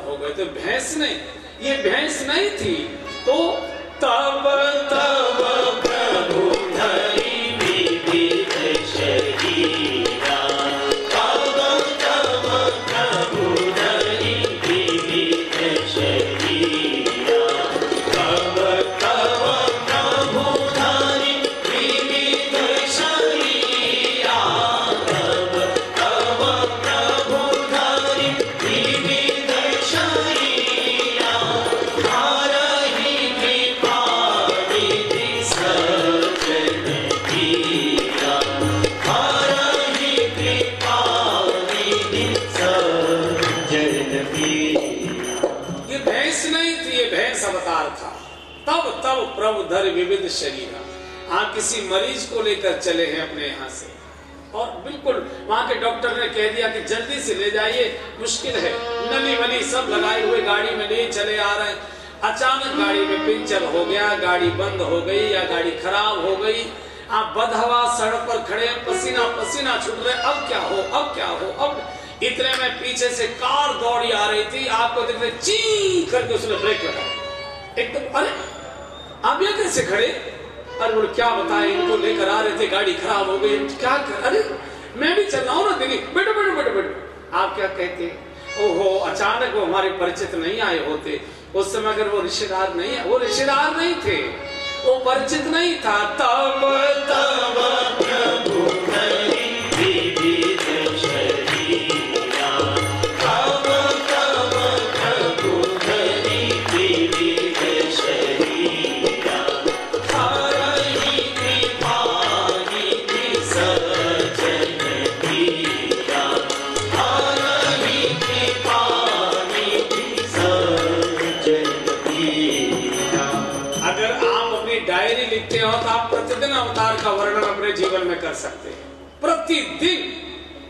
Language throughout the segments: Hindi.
हो गए थे। भैंस नहीं, ये भैंस नहीं थी। तो तब तब प्रभु धरि विविध शरीरा, तब तब प्रभु धरि विविध शरीरा, तब तब प्रभु धरि विविध शरीरा, तब तब प्रभु धरि विविध शरीरा, धारहि कृपा विधि सज्जन कीरा, धारहि कृपा विधि सज्जन कीरा। ये भैंस नहीं थी, ये भैंस अवतार था। तब तब प्रभु धरि विविध शरीरा। किसी मरीज को लेकर चले हैं अपने यहाँ से, और बिल्कुल वहां के डॉक्टर ने कह दिया कि जल्दी से ले जाइए, मुश्किल है, नली वली सब लगाए हुए गाड़ी में ले चले आ रहे हैं। अचानक गाड़ी में पंचर हो गया, गाड़ी बंद हो गई या गाड़ी खराब हो गई। आप बदहवा सड़क पर खड़े हैं, पसीना पसीना छूट रहे, अब क्या हो, अब क्या हो। अब इतने में पीछे से कार दौड़ी आ रही थी, आपको देख रहे ची करके उसने ब्रेक लगाया एकदम। अरे आप यहाँ कैसे खड़े? अरे बोले क्या बताएं, इनको लेकर आ रहे थे, गाड़ी खराब हो गई, क्या कर? अरे मैं भी चल रहा हूँ ना दिल्ली, बैठो बैठो बैठो बैठो। आप क्या कहते? ओहो, अचानक वो हमारे परिचित नहीं आए होते उस समय, अगर वो रिश्तेदार नहीं है, वो रिश्तेदार नहीं थे, वो परिचित नहीं था। तब तब प्रभु धरि विविध शरीरा, तब तब प्रभु धरि विविध शरीरा, धारहि कृपा विधि सज्जन कीरा, धारहि कृपा विधि सज्जन कीरा। अगर आप अपनी डायरी लिखते हो तो आप प्रतिदिन अवतार का वर्णन अपने जीवन में कर सकते हैं।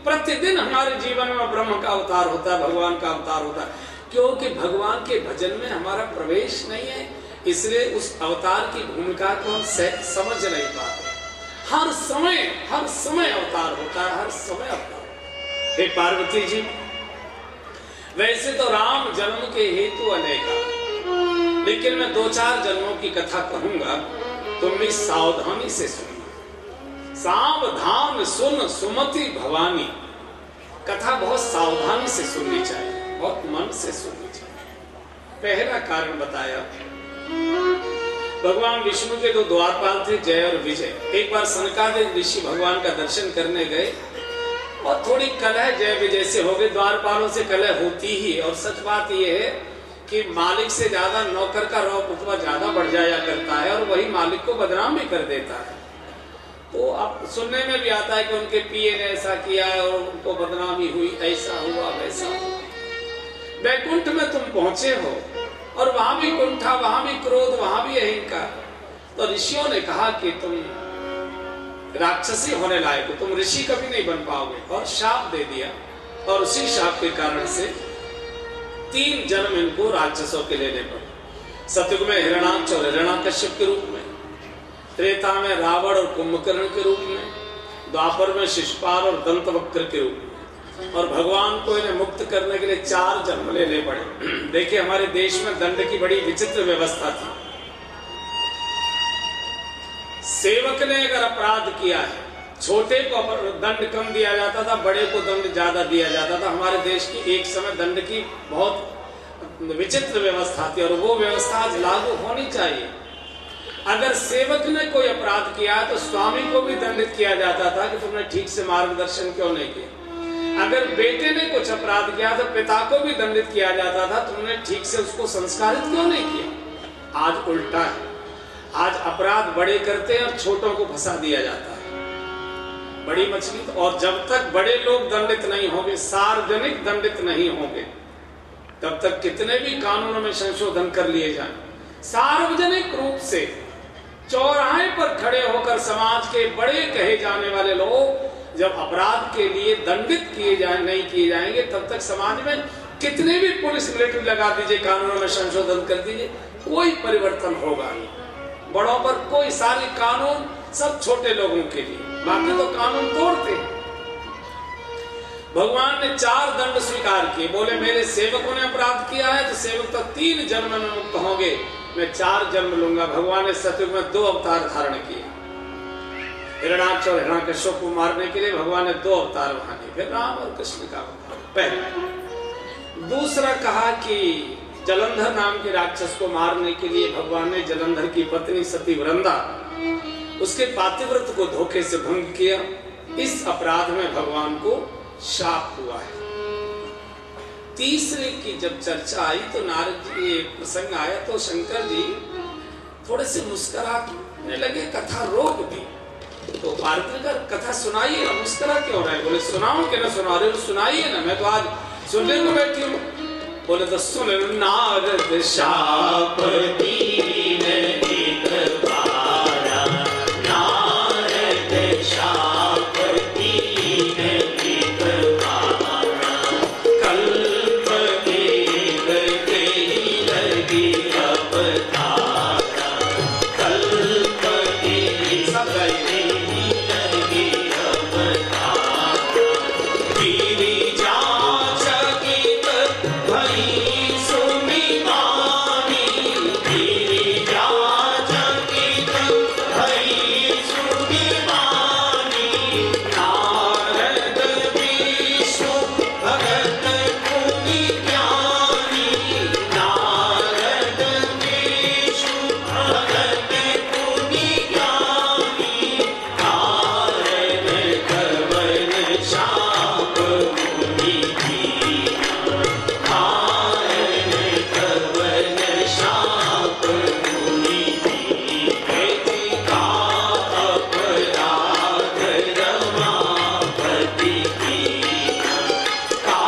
प्रतिदिन हमारे जीवन में ब्रह्म का अवतार होता है, भगवान का अवतार होता है, क्योंकि भगवान के भजन में हमारा प्रवेश नहीं है, इसलिए उस अवतार की भूमिका को हम समझ नहीं पाते। हर समय अवतार होता है, हर समय अवतार। हे पार्वती जी, वैसे तो राम जन्म के हेतु अनेका, लेकिन मैं 2-4 जन्मों की कथा कहूंगा, तुम भी सावधानी से सुनना। सावधान सुन सुमति भवानी, कथा बहुत सावधानी से सुननी चाहिए, बहुत मन से सुननी चाहिए। पहला कारण बताया, भगवान विष्णु के 2 द्वारपाल थे, जय और विजय। एक बार सनकादिक ऋषि भगवान का दर्शन करने गए और थोड़ी कलह जय विजय से हो गई। द्वारपालों से कलह होती ही, और सच बात यह है कि मालिक से ज्यादा नौकर का रुतबा ज्यादा बढ़ जाया करता है, और वही मालिक को बदनाम भी कर देता है। तो आप सुनने में भी आता है कि उनके पिए ने ऐसा किया है और उनको बदनामी हुई, ऐसा हुआ वैसा हुआ। वैकुंठ में तुम पहुंचे हो, और वहां भी कुंठा, वहां भी क्रोध, वहां भी अहंकार। तो ऋषियों ने कहा कि तुम राक्षसी होने लायक हो, तुम ऋषि कभी नहीं बन पाओगे, और शाप दे दिया। और उसी शाप के कारण से 3 जन्म इनको राक्षसों के लेने पड़े। सतयुग में हिरणाक्ष और हिरण्याकश्यप के रूप में, त्रेता में रावण और कुंभकर्ण के रूप में, द्वापर में शिशुपाल और दंतवक्र के रूप में, और भगवान को इन्हें मुक्त करने के लिए 4 जन्म लेने पड़े। देखिए हमारे देश में दंड की बड़ी विचित्र व्यवस्था थी। सेवक ने अगर अपराध किया है, छोटे को दंड कम दिया जाता था, बड़े को दंड ज्यादा दिया जाता था। हमारे देश की एक समय दंड की बहुत विचित्र व्यवस्था थी, और वो व्यवस्था आज लागू होनी चाहिए। अगर सेवक ने कोई अपराध किया तो स्वामी को भी दंडित किया जाता था कि तुमने ठीक से मार्गदर्शन क्यों नहीं किया। अगर बेटे ने कुछ अपराध किया तो पिता को भी दंडित किया जाता था, तुमने ठीक से उसको संस्कारित क्यों नहीं किया। आज उल्टा है, आज अपराध बड़े करते हैं और छोटों को फंसा दिया जाता है। बड़ी मछली, और जब तक बड़े लोग दंडित नहीं होंगे, सार्वजनिक दंडित नहीं होंगे, तब तक कितने भी कानूनों में संशोधन कर लिए जाएं, सार्वजनिक रूप से चौराहे पर खड़े होकर समाज के बड़े कहे जाने वाले लोग जब अपराध के लिए दंडित नहीं किए जाएंगे, तब तक समाज में कितने भी पुलिस मिलिट्री लगा दीजिए, कानूनों में संशोधन कर दीजिए, कोई परिवर्तन होगा नहीं। बड़ों पर कोई, सारे कानून सब छोटे लोगों के लिए, बाकी तो कानून तोड़ते हैं। भगवान ने 4 दंड स्वीकार किए। बोले मेरे सेवकों ने अपराध किया है तो सेवक तो 3 जन्म में मुक्त होंगे, मैं 4 जन्म लूंगा। भगवान ने सतयुग में 2 अवतार धारण किए। हिरण्याक्ष और हिरण्यकश्यप को मारने के लिए भगवान ने 2 अवतार वहां लिए, फिर राम और कृष्ण का अवतार पहले। दूसरा कहा कि जलंधर नाम के राक्षस को मारने के लिए भगवान ने जलंधर की पत्नी सती वृंदा, उसके पातिव्रत को धोखे से भंग किया। इस अपराध में भगवान को शाप हुआ है। तीसरे की जब चर्चा आई तो नारद जी ये प्रसंग आया तो शंकर जी थोड़े से मुस्कुराने लगे, कथा रोक दी। तो पार्वती का कथा सुनाइए ना, मुस्कुरा क्यों रहे? बोले सुनाऊं कि ना सुना रहे? सुनाइए ना, मैं तो आज सुनने को बैठी हूँ। बोले तो सुन नारद शाप दीन हित बारा, नारद शाप दीन हित बारा, कल्प एक तेहि लगी अवतारा, कल्प एक सब गए लगी अवतारा, गिरिजा चकित भई सुमिमानी, गिरिजा चकित भई सुमिमानी, नारद विष्णु भगत मुनि ज्ञानी, नारद विष्णु भगत मुनि ज्ञानी, कारण कवन शाप मुनि दीना, कारण कवन शाप मुनि दीना, का अपराध रमापति कीना, का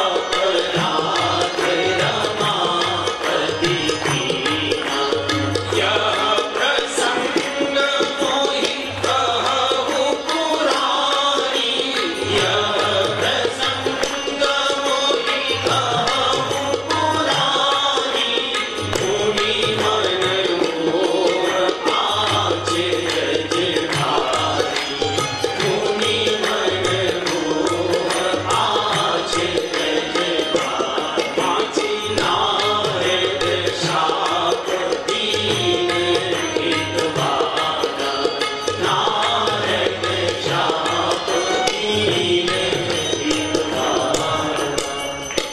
अपराध रमापति कीना, यह प्रसंग मोहि कहु पुरारी, यह प्रसंग मोहि कहु पुरारी, मुनि मन मोर आचरज भारी, मुनि मन मोर आचरज भारी, बाँची नारद शाप दीन हित बारा, नारद शाप दीन हित बारा।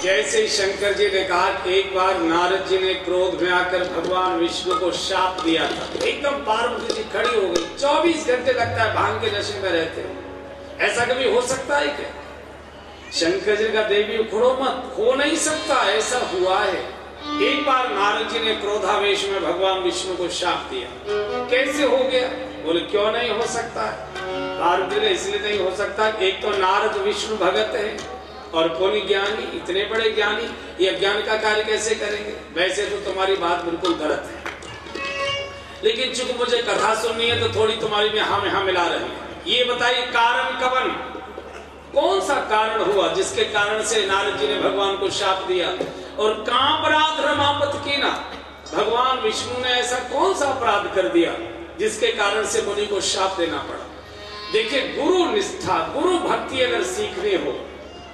जैसे शंकर जी ने कहा कि एक बार नारद जी ने क्रोध में आकर भगवान विष्णु को शाप दिया था, एकदम पार्वती जी खड़ी हो गई। 24 घंटे लगता है भांग के नशे में रहते हो, ऐसा कभी हो सकता है क्या? शंकर जी का देवी उखड़ो मत, हो नहीं सकता, ऐसा हुआ है। एक बार नारद जी ने क्रोधावेश में भगवान विष्णु को शाप दिया। कैसे हो गया? बोले क्यों नहीं हो सकता है? पार्वती ने इसलिए नहीं हो सकता, एक तो नारद विष्णु भगत है और पुनि ज्ञानी, इतने बड़े ज्ञानी ये अज्ञान का कार्य कैसे करेंगे? वैसे तो तुम्हारी बात बिल्कुल गलत है, लेकिन चूंकि मुझे कथा सुननी है तो थोड़ी तुम्हारी में हाँ मिला रही है। ये बताइए कारण कवन, कौन सा कारण हुआ जिसके कारण से नारद जी ने भगवान को शाप दिया? और कहां अपराध रमापत कीना, भगवान विष्णु ने ऐसा कौन सा अपराध कर दिया जिसके कारण से मुनि को शाप देना पड़ा? देखिए, गुरु निष्ठा, गुरु भक्ति अगर सीखनी हो,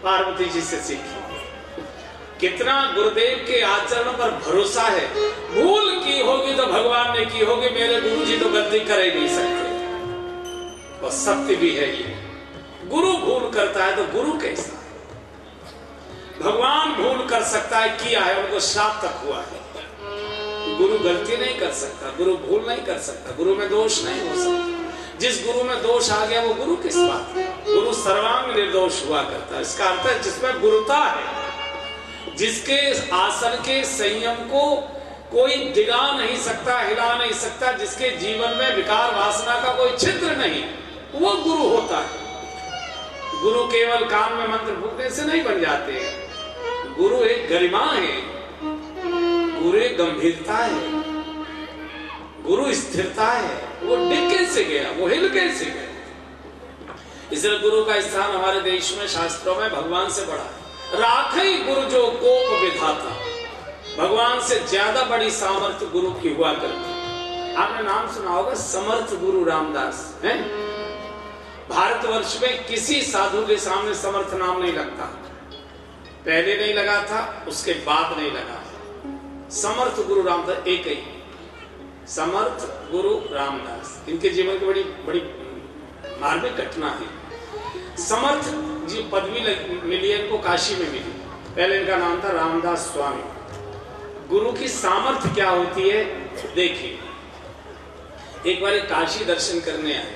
पार्वती जी से सीखी। कितना गुरुदेव के आचरण पर भरोसा है। भूल की होगी तो भगवान ने की होगी, मेरे गुरु जी तो गलती कर ही नहीं सकते। और सत्य भी है ये, गुरु भूल करता है तो गुरु कैसा? भगवान भूल कर सकता है, किया है, उनको श्राप तक हुआ है। गुरु गलती नहीं कर सकता, गुरु भूल नहीं कर सकता, गुरु में दोष नहीं हो सकता। जिस गुरु में दोष आ गया वो गुरु किस बात है? गुरु सर्वांग निर्दोष हुआ करता है। इसका अर्थ है जिसमें गुरुता है, जिसके आसन के संयम को कोई डिगा नहीं सकता, हिला नहीं सकता, जिसके जीवन में विकार वासना का कोई छिद्र नहीं, वो गुरु होता है। गुरु केवल कान में मंत्र फूकने से नहीं बन जाते। गुरु एक गरिमा है, गुरु एक गंभीरता है, गुरु स्थिरता है। वो डिग कैसे गया, वो हिल कैसे गया? इसलिए गुरु का स्थान हमारे देश में शास्त्रों में भगवान से बड़ा है। राखई गुरु जो कोप विधाता, भगवान से ज्यादा बड़ी सामर्थ्य गुरु की हुआ करती। आपने नाम सुना होगा समर्थ गुरु रामदास है। भारतवर्ष में किसी साधु के सामने समर्थ नाम नहीं लगता। पहले नहीं लगा था, उसके बाद नहीं लगा। समर्थ गुरु रामदास एक ही, समर्थ गुरु रामदास। इनके जीवन की बड़ी बड़ी मार्मिक घटना है। समर्थ जी पदवी मिली है इनको, काशी में मिली। पहले इनका नाम था रामदास स्वामी। गुरु की सामर्थ्य क्या होती है देखिए। एक बार काशी दर्शन करने आए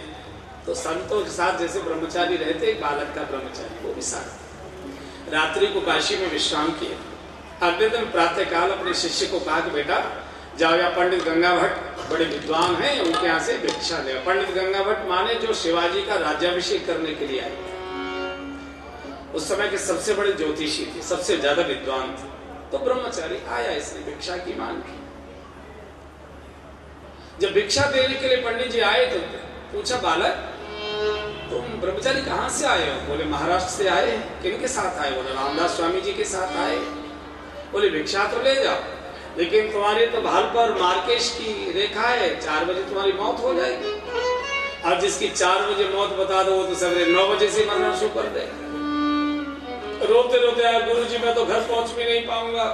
तो संतों के साथ जैसे ब्रह्मचारी रहते, एक बालक का ब्रह्मचारी, वो भी साथ। रात्रि को काशी में विश्राम किया। अगले दिन प्रातः काल अपने शिष्य को कहा कि बेटा जाओ, या पंडित गंगा भट्ट बड़े विद्वान हैं, उनके यहाँ से भिक्षा ले। पंडित गंगा भट्ट माने जो शिवाजी का राज्याभिषेक करने के लिए आए थे। उस समय के सबसे बड़े ज्योतिषी थे, सबसे ज्यादा विद्वान थे। तो ब्रह्मचारी आया, इसने भिक्षा की मांग की। जब भिक्षा देने के लिए पंडित जी आए तो पूछा, बालक तुम ब्रह्मचारी कहाँ से आए हो? बोले महाराष्ट्र से आए। किनके साथ आए? बोले रामदास स्वामी जी के साथ आए। बोले भिक्षा तो ले जाओ, लेकिन तुम्हारी तो भाल पर मार्केश की रेखा है, 4 बजे तुम्हारी मौत हो जाएगी। अब जिसकी 4 बजे मौत बता दो, वो तो सवेरे 9 बजे से मरना शुरू कर दे। रोते रोते आया, गुरुजी मैं तो घर पहुंच भी नहीं पाऊंगा।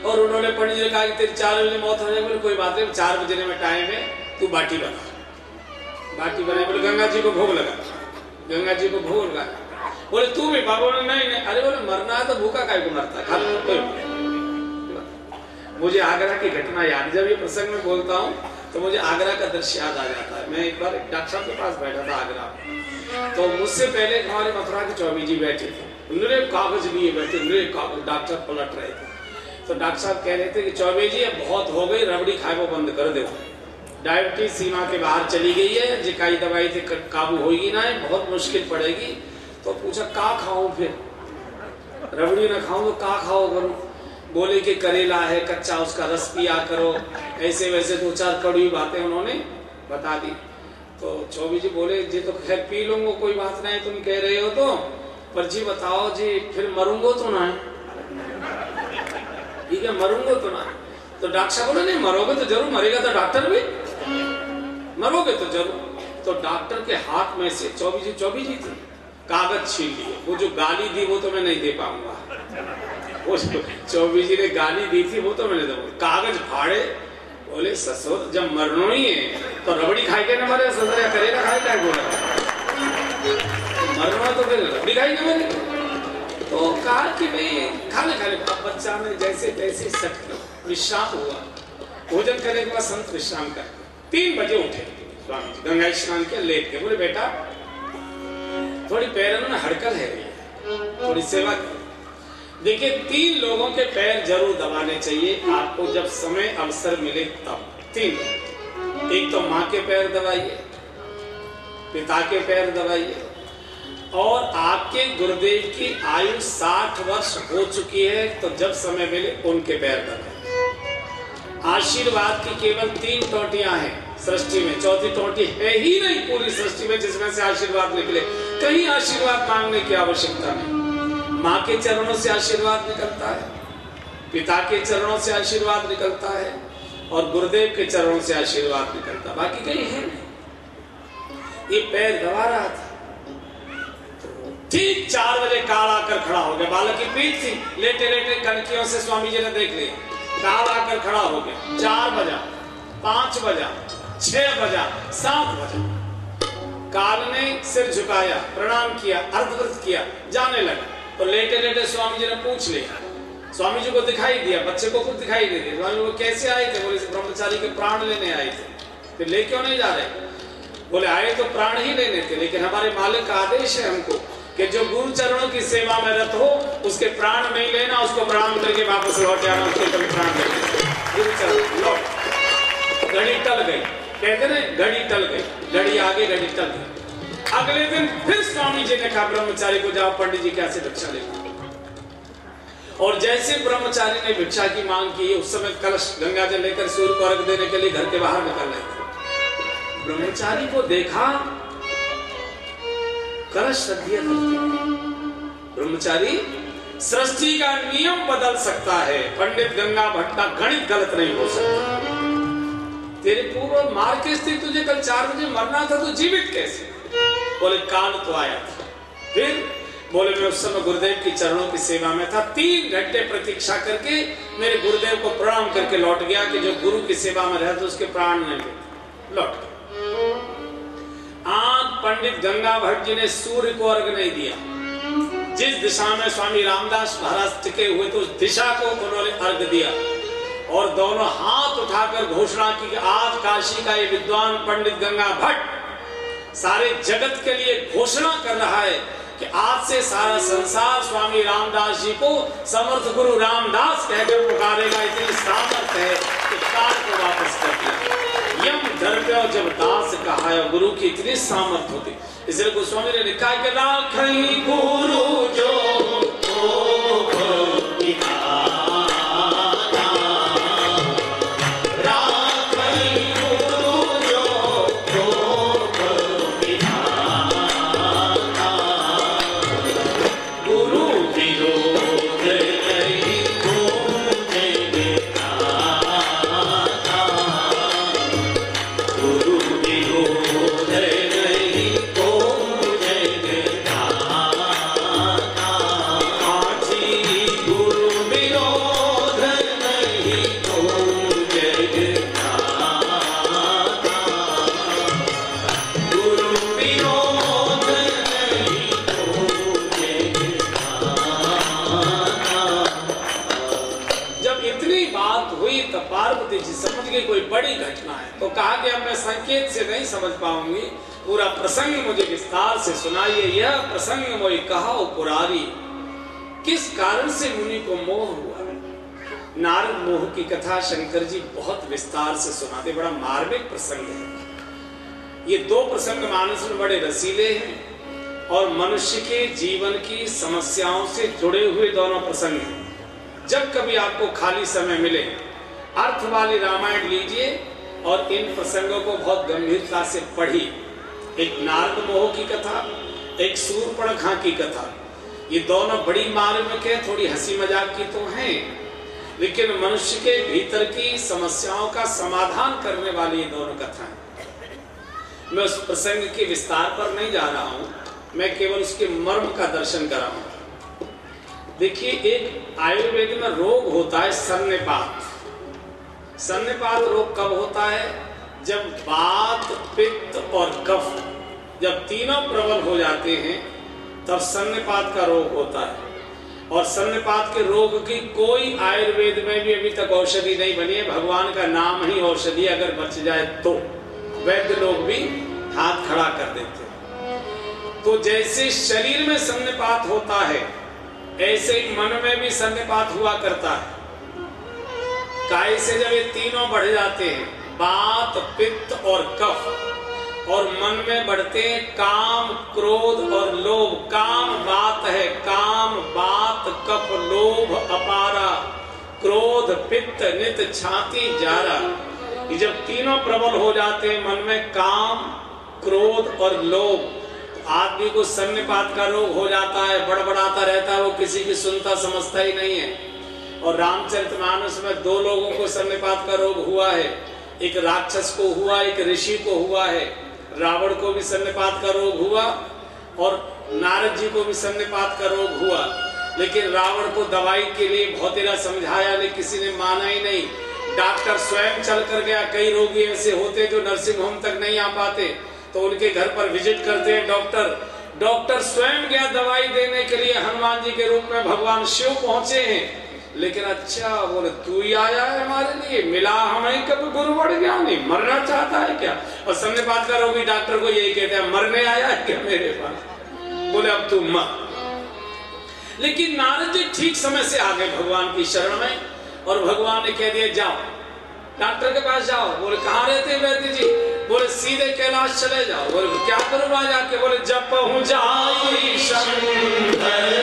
और उन्होंने पंडित जी ने कहा कि तेरी 4 बजे मौत हो जाएगी। बोले कोई बात नहीं, 4 बजे में टाइम है, तू बाटी बना। बाटी बनाई, बोले गंगा जी को भोग लगा। गंगा जी को भोग लगा। बोले तू भी बाबा? बोले नहीं नहीं। अरे बोले मरना है तो भूखा काहे को मरता है, खा लो। मुझे आगरा की घटना याद, जब ये प्रसंग में बोलता हूँ तो मुझे आगरा का दृश्य याद आ जाता है। मैं एक बार डॉक्टर साहब के पास बैठा था आगरा, तो मुझसे पहले हमारे मथुरा के चौबी जी बैठे थे। उन्होंने कागज लिए बैठे, डॉक्टर पलट रहे थे। तो डॉक्टर साहब कह रहे थे कि चौबे जी अब बहुत हो गई, रबड़ी खाए वो बंद कर दो, डायबिटीज सीमा के बाहर चली गई है, जिकाई दवाई से काबू होगी ना, बहुत मुश्किल पड़ेगी। तो पूछा का खाऊं फिर? रबड़ी ना खाऊं तो का खाओ करूं? बोले कि करेला है कच्चा, उसका रस पिया करो। ऐसे वैसे 2-4 कड़वी बातें उन्होंने बता दी। तो चौबी जी बोले जी तो खैर पी लूंगा, कोई बात नहीं, तुम कह रहे हो तो, पर जी बताओ जी फिर मरूंगो तो ना? ठीक है मरूंगो तो ना? तो डॉक्टर साहब बोले नहीं मरोगे तो जरूर, मरेगा तो डॉक्टर भी, मरोगे तो जरूर। तो डॉक्टर के हाथ में से चौबी जी थे, कागज छीन लिए। वो जो गाली दी वो तो मैं नहीं दे पाऊंगा, वो चौबी जी ने गाली दी थी वो तो मैंने दे। कागज फाड़े, बोले ससुर जब मरना ही है तो रबड़ी खाई के न मरे, ससुर करेगा खाई क्या बोला, मरना तो फिर रबड़ी खाई न मरे। तो कहा कि भाई खाने खाने बच्चा में जैसे तैसे सट विश्राम हुआ। भोजन करने के बाद संत विश्राम कर 3 बजे उठे स्वामी जी, गंगा स्नान किया, लेट के। बोले बेटा थोड़ी पैरों में हड़कल है, थोड़ी सेवा कर। देखिए 3 लोगों के पैर जरूर दबाने चाहिए आपको जब समय अवसर मिले तब। 3, एक तो माँ के पैर दबाइए, पिता के पैर दबाइए, और आपके गुरुदेव की आयु 60 वर्ष हो चुकी है तो जब समय मिले उनके पैर दबाइए। आशीर्वाद की केवल 3 टोटियां हैं सृष्टि में, चौथी टोटी है ही नहीं पूरी सृष्टि में जिसमें से आशीर्वाद निकले। कहीं आशीर्वाद मांगने की आवश्यकता नहीं। माँ के चरणों से आशीर्वाद निकलता है, पिता के चरणों से आशीर्वाद निकलता है, और गुरुदेव के चरणों से आशीर्वाद निकलता है, बाकी कहीं है नहीं। ये पैर दबा रहा था, ठीक 4 बजे काल आकर खड़ा हो गया। बालक की पीठ थी, लेटे लेटे कनकियों से स्वामी जी ने देख लिया, काल आकर खड़ा हो गया। 4 बजा, 5 बजा, 6 बजा, 7 बजा। काल ने सिर झुकाया, प्रणाम किया, अर्धवृत किया, जाने लगा। तो लेटे लेटे स्वामी जी ने पूछ लिया, स्वामी जी को दिखाई दिया, बच्चे को खुद दिखाई दे दिया। स्वामी जी कैसे आए थे? बोले ब्रह्मचारी के प्राण लेने आए थे। फिर ले क्यों नहीं जा रहे? बोले आए तो प्राण ही लेने थे, लेकिन हमारे मालिक का आदेश है हमको कि जो गुरु चरणों की सेवा में रत हो उसके प्राण नहीं लेना, उसको प्रणाम करके वापस लौट आना, उसके कभी प्राण लेना। गुरु चरण लौट। घड़ी टल गई, कहते ना घड़ी टल गई, घड़ी आगे घड़ी टल गई। अगले दिन फिर स्वामी जी ने कहा ब्रह्मचारी को जाओ पंडित जी कैसे भिक्षा ले। और जैसे ब्रह्मचारी ने भिक्षा की मांग की, उस समय कलश गंगा जल लेकर सूर्य को अर्घ देने के लिए घर के बाहर निकल रहे थे। ब्रह्मचारी को देखा कलश रख दिया। ब्रह्मचारी सृष्टि का नियम बदल सकता है, पंडित गंगा भट्ट का गणित गलत नहीं हो सकता। तेरे पूर्व मार के स्थिति, तुझे कल 4 बजे मरना था तो जीवित कैसे? बोले काल तो आया था। फिर बोले मैं उस समय गुरुदेव की चरणों की सेवा में था, 3 घंटे प्रतीक्षा करके मेरे गुरुदेव को प्रणाम करके लौट गया कि जो गुरु की सेवा में रहे तो उसके प्राण नहीं लेते। लौट गया। आज पंडित गंगा भट्ट जी ने सूर्य को अर्घ नहीं दिया। जिस दिशा में स्वामी रामदास महाराज टिके हुए तो उस दिशा को उन्होंने अर्घ दिया और दोनों हाथ उठाकर घोषणा की कि आज काशी का ये विद्वान पंडित गंगा भट्ट सारे जगत के लिए घोषणा कर रहा है कि आज से सारा संसार स्वामी रामदास जी को समर्थ गुरु रामदास कहकर पुकारेगा। इतनी सामर्थ्य है कि काल को वापस कर दिया। यम धर्म्यो जब दास कहा, गुरु की इतनी सामर्थ्य होती। इसलिए गोस्वामी ने लिखा है कि राखई गुरु जो कोई बड़ी घटना है तो कहा कि अब मैं संकेत से नहीं समझ पाऊंगी, पूरा प्रसंग मुझे विस्तार से सुनाइए। यह प्रसंग मोहि कहा पुरारी, किस कारण से मुनि को मोह हुआ। नारद मोह की कथा शंकर जी बहुत विस्तार से सुनाते, बड़ा मार्मिक प्रसंग है। ये 2 प्रसंग मानस में बड़े रसीले हैं और मनुष्य के जीवन की समस्याओं से जुड़े हुए दोनों प्रसंग हैं। जब कभी आपको खाली समय मिले अर्थ वाली रामायण लीजिए और इन प्रसंगों को बहुत गंभीरता से पढ़िए। एक नारद मोह की कथा, एक शूर्पणखा की कथा, ये दोनों बड़ी मार्मिक है। थोड़ी हंसी मजाक की तो हैं, लेकिन मनुष्य के भीतर की समस्याओं का समाधान करने वाली ये दोनों कथाएं। मैं उस प्रसंग के विस्तार पर नहीं जा रहा हूं, मैं केवल उसके मर्म का दर्शन कराऊंगा। देखिए, एक आयुर्वेद में रोग होता है सन्निपात। सन्निपात रोग कब होता है? जब वात, पित्त और कफ जब तीनों प्रबल हो जाते हैं तब सन्निपात का रोग होता है। और सन्निपात के रोग की कोई आयुर्वेद में भी अभी तक औषधि नहीं बनी है। भगवान का नाम ही औषधि, अगर बच जाए तो वैद्य लोग भी हाथ खड़ा कर देते हैं। तो जैसे शरीर में सन्निपात होता है ऐसे ही मन में भी सन्निपात हुआ करता है। काय से जब ये तीनों बढ़ जाते हैं, वात, पित्त और कफ, और मन में बढ़ते हैं काम, क्रोध और लोभ। काम वात है, काम, वात, कफ, लोभ अपारा, क्रोध, पित्त, नित, छाती, जारा। ये जब तीनों प्रबल हो जाते हैं मन में काम, क्रोध और लोभ, आदमी को सन्निपात का रोग हो जाता है, बड़बड़ाता रहता है, वो किसी की सुनता समझता ही नहीं है। और रामचरितमानस में 2 लोगों को सन्निपात का रोग हुआ है, एक राक्षस को हुआ, एक ऋषि को हुआ है। रावण को भी सन्निपात का रोग हुआ और नारद जी को भी सन्निपात का रोग हुआ। लेकिन रावण को दवाई के लिए बहुत ही समझाया, लेकिन किसी ने माना ही नहीं। डॉक्टर स्वयं चल कर गया। कई रोगी ऐसे होते जो नर्सिंग होम तक नहीं आ पाते तो उनके घर पर विजिट करते हैं डॉक्टर स्वयं गया दवाई देने के लिए। हनुमान जी के रूप में भगवान शिव पहुंचे हैं, लेकिन अच्छा बोले तू ही आया है हमारे लिए, मिला हमें कभी गुरु बढ़ गया नहीं, मरना चाहता है क्या? और सन्निपात का रोगी डॉक्टर को यही कहते हैं, मरने आया है क्या मेरे पास? बोले अब तू मर। लेकिन नारद जी ठीक समय से आ गए भगवान की शरण में और भगवान ने कह दिया जाओ डॉक्टर के पास जाओ। बोले कहाँ रहते वैद्य जी? बोले सीधे कैलाश चले जाओ। बोले क्या करूँ वहां जाके? बोले जब पहुंच जाई शंकर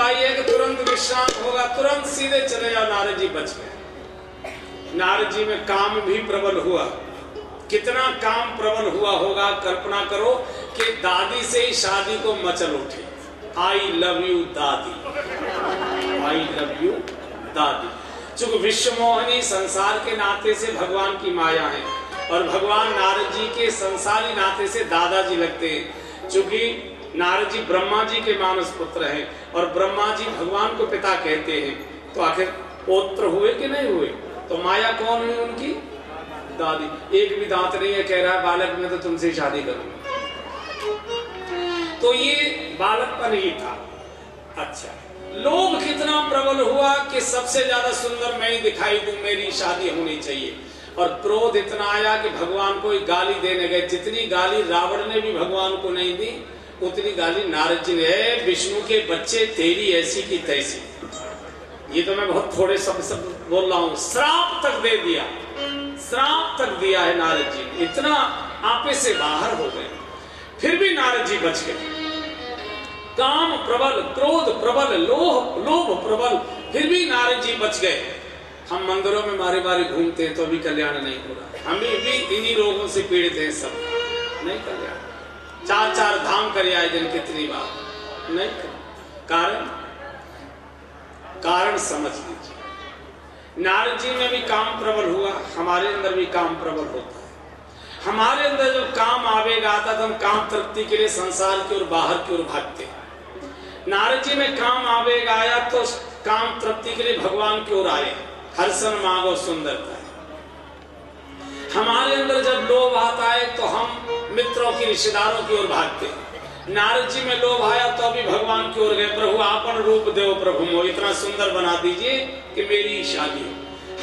उपाय है कि तुरंत विश्राम होगा, तुरंत सीधे चले जाओ। नारद जी बच गए। नारद जी में काम भी प्रबल हुआ। कितना काम प्रबल हुआ होगा, कल्पना करो कि दादी से ही शादी को मचल उठे। आई लव यू दादी, आई लव यू दादी। चूंकि विश्व मोहनी संसार के नाते से भगवान की माया है और भगवान नारद जी के संसारी नाते से दादाजी लगते हैं। चूंकि नारद जी ब्रह्मा जी के मानस पुत्र हैं और ब्रह्मा जी भगवान को पिता कहते हैं, तो आखिर पौत्र हुए कि नहीं हुए? तो माया कौन हुई उनकी? दादी। एक भी दांत नहीं है, कह रहा है बालक मैं तो तुमसे शादी करूंगा। तो ये बालकपन ही था। अच्छा, लोभ कितना प्रबल हुआ कि सबसे ज्यादा सुंदर मैं ही दिखाई दूं, मेरी शादी होनी चाहिए। और क्रोध इतना आया कि भगवान को गाली देने गए। जितनी गाली रावण ने भी भगवान को नहीं दी, उतनी गाली नारद जी ने। विष्णु के बच्चे तेरी ऐसी की तैसी। ये तो मैं बहुत थोड़े शब्द बोल रहा हूं। श्राप तक दे दिया, श्राप तक दिया है नारद जी। इतना आपे से बाहर हो गए, फिर भी नारद जी बच गए। काम प्रबल, क्रोध प्रबल, लोभ प्रबल, फिर भी नारद जी बच गए। हम मंदिरों में बारी बारी घूमते हैं तो भी कल्याण नहीं हो रहा। हम भी इन्हीं रोगों से पीड़ित हैं, सब नहीं कल्याण। 4 धाम कर आए दिन कितनी बार नहीं कर। कारण समझ लीजिए। नारद जी में भी काम प्रबल हुआ, हमारे अंदर भी काम प्रबल होता है। हमारे अंदर जब काम आवेगा आता तो हम काम तृप्ति के लिए संसार की ओर, बाहर की ओर भागते। नारद जी में काम आवेगा आया तो काम तृप्ति के लिए भगवान की ओर आए। हर्षण मांगो सुंदरता। हमारे अंदर जब लोभ आता है तो हम मित्रों की, रिश्तेदारों की ओर भागते। नारद जी में लोभ आया तो अभी भगवान की ओर गए। प्रभु आपन रूप देव प्रभु मो, इतना सुंदर बना दीजिए कि मेरी शादी हो।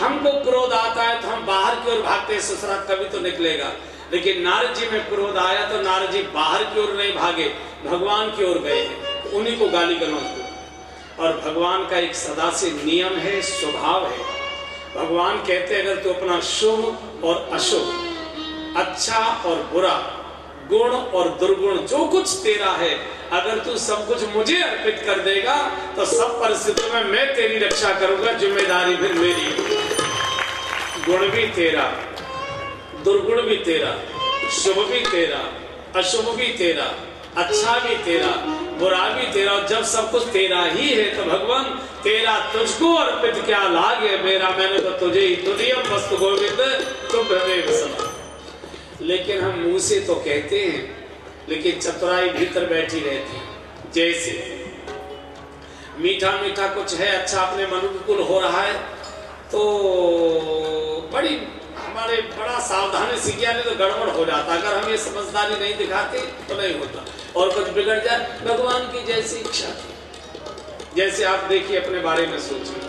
हमको क्रोध आता है तो हम बाहर की ओर भागते, ससुराल कभी तो निकलेगा। लेकिन नारद जी में क्रोध आया तो नारद जी बाहर की ओर नहीं भागे, भगवान की ओर गए हैं। तो उन्हीं को गाली गलौज दो। और भगवान का एक सदा से नियम है, स्वभाव है। भगवान कहते हैं अगर तू अपना शुभ और अशुभ, अच्छा और बुरा, गुण और दुर्गुण, जो कुछ तेरा है, अगर तू सब कुछ मुझे अर्पित कर देगा तो सब परिस्थितियों में मैं तेरी रक्षा करूंगा, जिम्मेदारी फिर मेरी। गुण भी तेरा, दुर्गुण भी तेरा, शुभ भी तेरा, अशुभ भी तेरा, अच्छा भी तेरा, बुरा भी तेरा। और जब सब कुछ तेरा ही है तो भगवान तेरा तुझको अर्पित क्या लागे मेरा, मैंने तो तुझे ही तुझियम वस्तु गोविंद तुम समा। लेकिन हम मुंह से तो कहते हैं, लेकिन चतुराई भीतर बैठी रहती। जैसे मीठा मीठा कुछ है, अच्छा अपने मन अनुकूल हो रहा है तो बड़ा सावधानी से किया, नहीं तो गड़बड़ हो जाता। अगर हम ये समझदारी नहीं दिखाते तो नहीं होता। और कुछ बिगड़ जाए, भगवान की जैसी इच्छा थी। जैसे आप देखिए अपने बारे में सोचिए,